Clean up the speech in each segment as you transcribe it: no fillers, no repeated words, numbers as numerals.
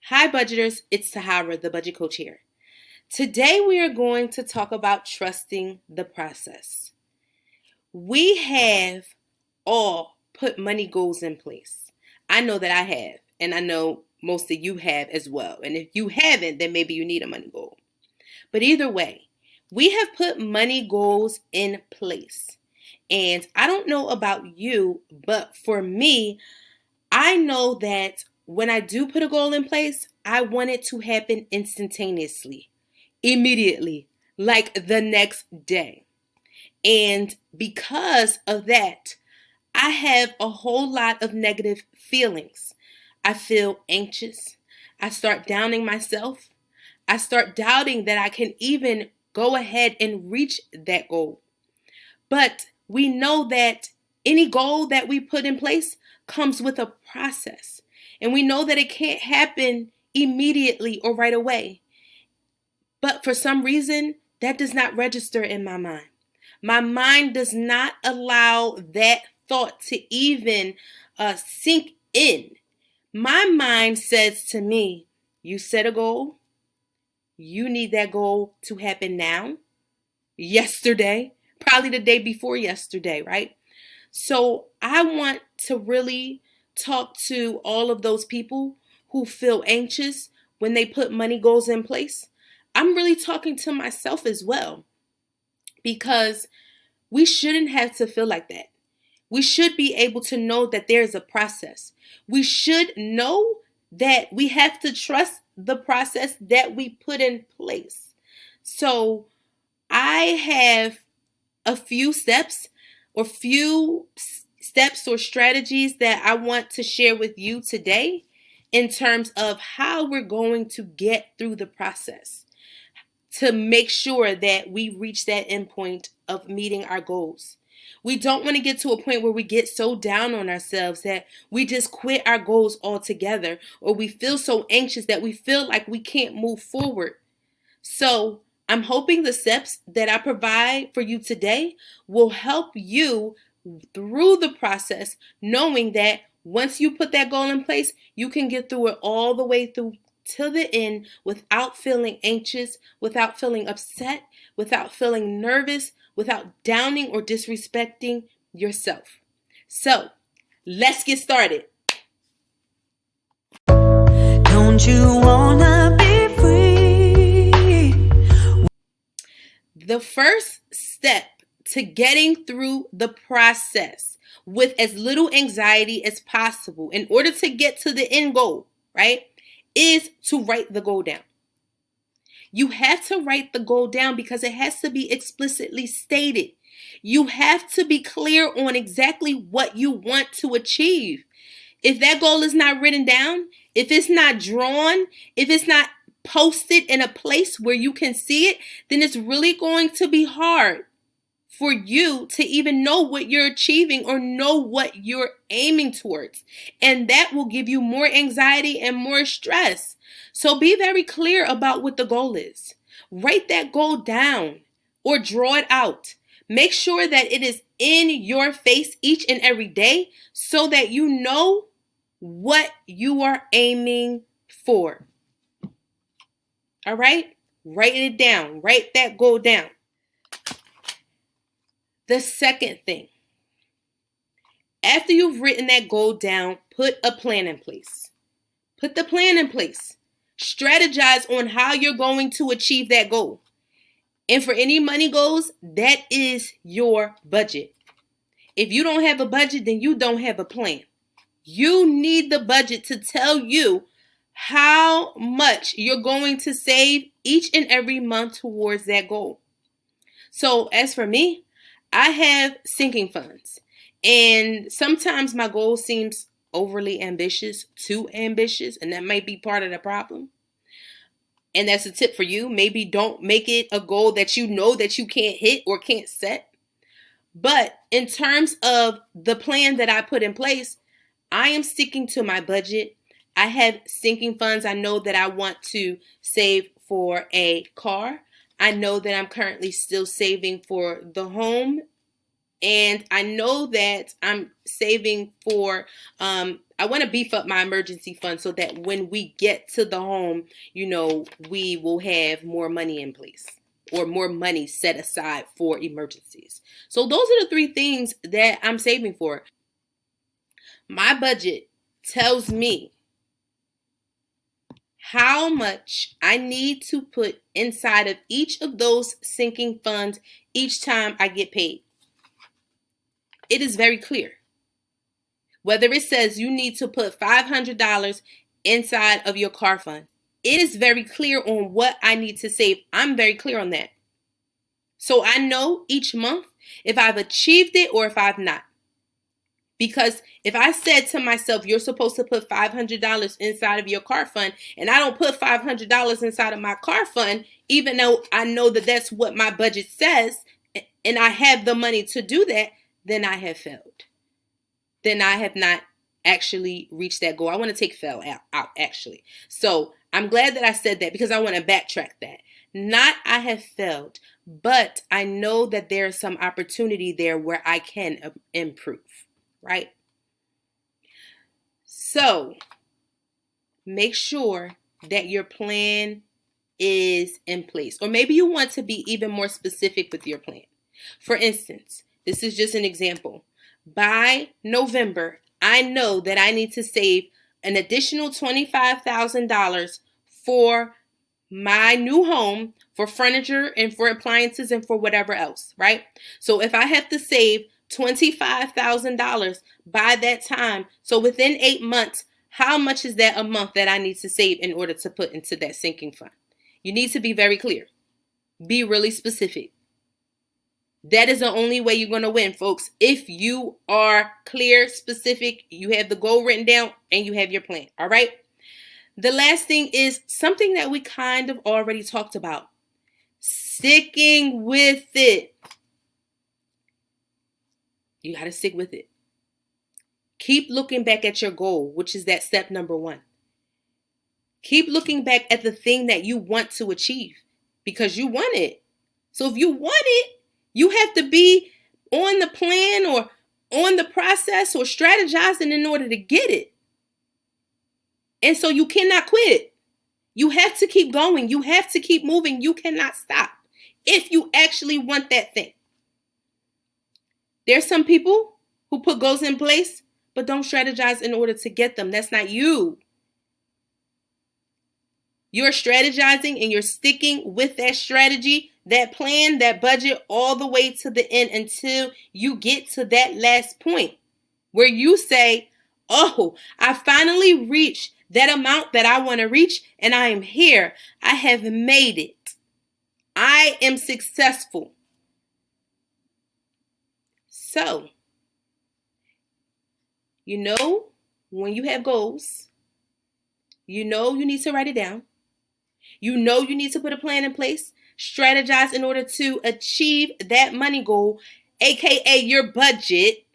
Hi, budgeters. It's Sahara, the budget coach here. Today, we are going to talk about trusting the process. We have all put money goals in place. I know that I have, and I know most of you have as well. And if you haven't, then maybe you need a money goal. But either way, we have put money goals in place. And I don't know about you, but for me, I know that when I do put a goal in place, I want it to happen instantaneously, immediately, like the next day. And because of that, I have a whole lot of negative feelings. I feel anxious. I start downing myself. I start doubting that I can even go ahead and reach that goal. But we know that any goal that we put in place comes with a process. And we know that it can't happen immediately or right away. But for some reason, that does not register in my mind. My mind does not allow that thought to even sink in. My mind says to me, you set a goal. You need that goal to happen now, yesterday, probably the day before yesterday, right? So I want to really talk to all of those people who feel anxious when they put money goals in place. I'm really talking to myself as well because we shouldn't have to feel like that. We should be able to know that there's a process. We should know that we have to trust the process that we put in place. So I have a few steps or strategies that I want to share with you today in terms of how we're going to get through the process to make sure that we reach that endpoint of meeting our goals. We don't want to get to a point where we get so down on ourselves that we just quit our goals altogether, or we feel so anxious that we feel like we can't move forward. So I'm hoping the steps that I provide for you today will help you through the process, knowing that once you put that goal in place, you can get through it all the way through to the end without feeling anxious, without feeling upset, without feeling nervous, without downing or disrespecting yourself. So let's get started. Don't you wanna be free? The first step to getting through the process with as little anxiety as possible in order to get to the end goal, right, is to write the goal down. You have to write the goal down because it has to be explicitly stated. You have to be clear on exactly what you want to achieve. If that goal is not written down, if it's not drawn, if it's not posted in a place where you can see it, then it's really going to be hard for you to even know what you're achieving or know what you're aiming towards. And that will give you more anxiety and more stress. So be very clear about what the goal is. Write that goal down or draw it out. Make sure that it is in your face each and every day so that you know what you are aiming for. All right? Write it down. Write that goal down. The second thing, after you've written that goal down, put a plan in place. Put the plan in place. Strategize on how you're going to achieve that goal. And for any money goals, that is your budget. If you don't have a budget, then you don't have a plan. You need the budget to tell you how much you're going to save each and every month towards that goal. So as for me, I have sinking funds. And sometimes my goal seems overly ambitious, too ambitious, and that might be part of the problem. And that's a tip for you. Maybe don't make it a goal that you know that you can't hit or can't set. But in terms of the plan that I put in place, I am sticking to my budget. I have sinking funds. I know that I want to save for a car. I know that I'm currently still saving for the home And I know that I'm saving for, I want to beef up my emergency fund so that when we get to the home, we will have more money in place or more money set aside for emergencies. So those are the three things that I'm saving for. My budget tells me how much I need to put inside of each of those sinking funds each time I get paid. It is very clear. Whether it says you need to put $500 inside of your car fund, it is very clear on what I need to save. I'm very clear on that. So I know each month if I've achieved it or if I've not. Because if I said to myself, you're supposed to put $500 inside of your car fund, and I don't put $500 inside of my car fund, even though I know that that's what my budget says, and I have the money to do that, then I have failed. Then I have not actually reached that goal. I want to take fail out actually. So I'm glad that I said that because I want to backtrack that. Not I have failed, but I know that there's some opportunity there where I can improve. Right? So make sure that your plan is in place. Or maybe you want to be even more specific with your plan. For instance, this is just an example. By November, I know that I need to save an additional $25,000 for my new home, for furniture and for appliances and for whatever else, right? So if I have to save $25,000 by that time, so within 8 months, how much is that a month that I need to save in order to put into that sinking fund? You need to be very clear. Be really specific. That is the only way you're going to win, folks. If you are clear, specific, you have the goal written down, and you have your plan. All right? The last thing is something that we kind of already talked about. Sticking with it. You got to stick with it. Keep looking back at your goal, which is that step number 1. Keep looking back at the thing that you want to achieve because you want it. So if you want it, you have to be on the plan or on the process or strategizing in order to get it. And so you cannot quit. You have to keep going. You have to keep moving. You cannot stop if you actually want that thing. There's some people who put goals in place but don't strategize in order to get them. That's not you. You're strategizing and you're sticking with that strategy, that plan, that budget all the way to the end until you get to that last point where you say, oh, I finally reached that amount that I want to reach and I am here. I have made it. I am successful. So, when you have goals, you need to write it down. You need to put a plan in place, strategize in order to achieve that money goal, aka your budget.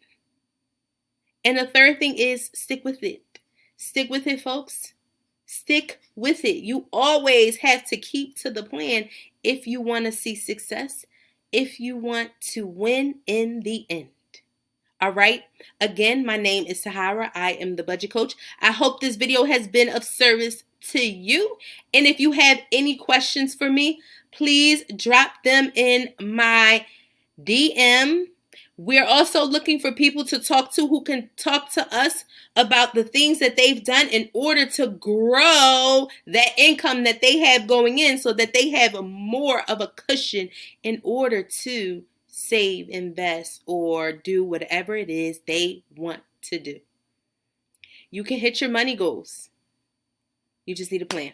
And the third thing is stick with it. Stick with it, folks. Stick with it. You always have to keep to the plan if you want to see success, if you want to win in the end. All right. Again, my name is Sahara. I am the budget coach. I hope this video has been of service to you. And if you have any questions for me, please drop them in my DM. We're also looking for people to talk to who can talk to us about the things that they've done in order to grow that income that they have going in so that they have more of a cushion in order to save, invest, or do whatever it is they want to do. You can hit your money goals. You just need a plan.